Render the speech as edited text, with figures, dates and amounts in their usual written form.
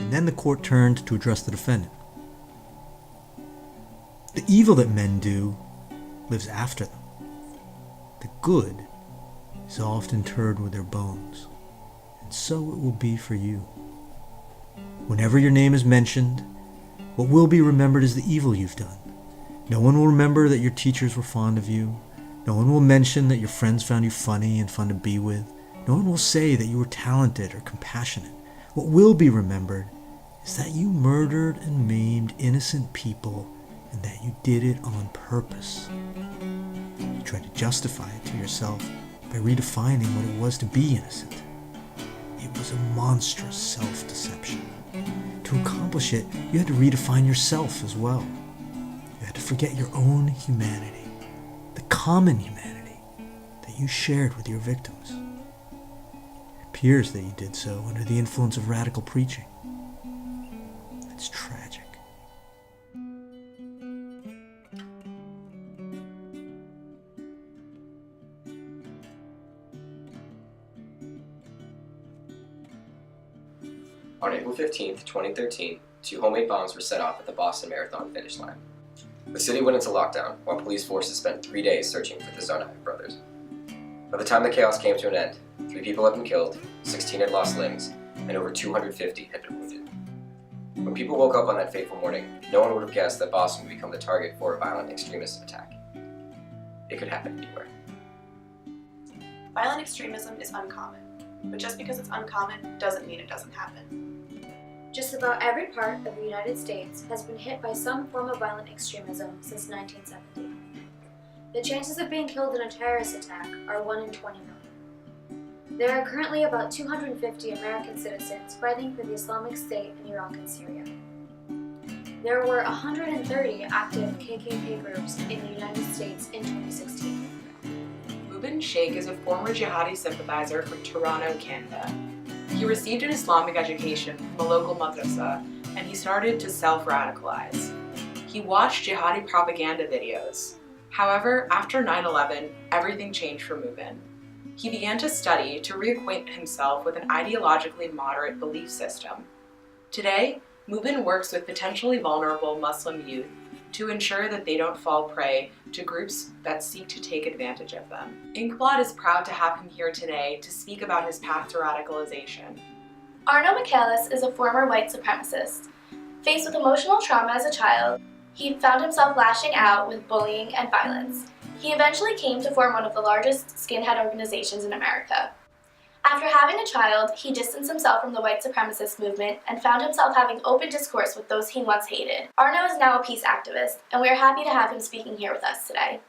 and then the court turned to address the defendant. The evil that men do lives after them. The good is oft interred with their bones, and so it will be for you. Whenever your name is mentioned, what will be remembered is the evil you've done. No one will remember that your teachers were fond of you. No one will mention that your friends found you funny and fun to be with. No one will say that you were talented or compassionate. What will be remembered is that you murdered and maimed innocent people and that you did it on purpose. You tried to justify it to yourself by redefining what it was to be innocent. It was a monstrous self-deception. To accomplish it, you had to redefine yourself as well. You had to forget your own humanity, the common humanity that you shared with your victims. It appears that you did so under the influence of radical preaching. It's tragic. On April 15th, 2013, 2 homemade bombs were set off at the Boston Marathon finish line. The city went into lockdown, while police forces spent 3 days searching for the Tsarnaev brothers. By the time the chaos came to an end, 3 people had been killed, 16 had lost limbs, and over 250 had been wounded. When people woke up on that fateful morning, no one would have guessed that Boston would become the target for a violent extremist attack. It could happen anywhere. Violent extremism is uncommon, but just because it's uncommon doesn't mean it doesn't happen. Just about every part of the United States has been hit by some form of violent extremism since 1970. The chances of being killed in a terrorist attack are 1 in 20 million. There are currently about 250 American citizens fighting for the Islamic State in Iraq and Syria. There were 130 active KKK groups in the United States in 2016. Mubin Sheikh is a former jihadi sympathizer from Toronto, Canada. He received an Islamic education from a local madrasa, and he started to self-radicalize. He watched jihadi propaganda videos. However, after 9/11, everything changed for Mubin. He began to study to reacquaint himself with an ideologically moderate belief system. Today, Mubin works with potentially vulnerable Muslim youth to ensure that they don't fall prey to groups that seek to take advantage of them. Inkblot is proud to have him here today to speak about his path to radicalization. Arno Michaelis is a former white supremacist. Faced with emotional trauma as a child, he found himself lashing out with bullying and violence. He eventually came to form one of the largest skinhead organizations in America. After having a child, he distanced himself from the white supremacist movement and found himself having open discourse with those he once hated. Arno is now a peace activist, and we are happy to have him speaking here with us today.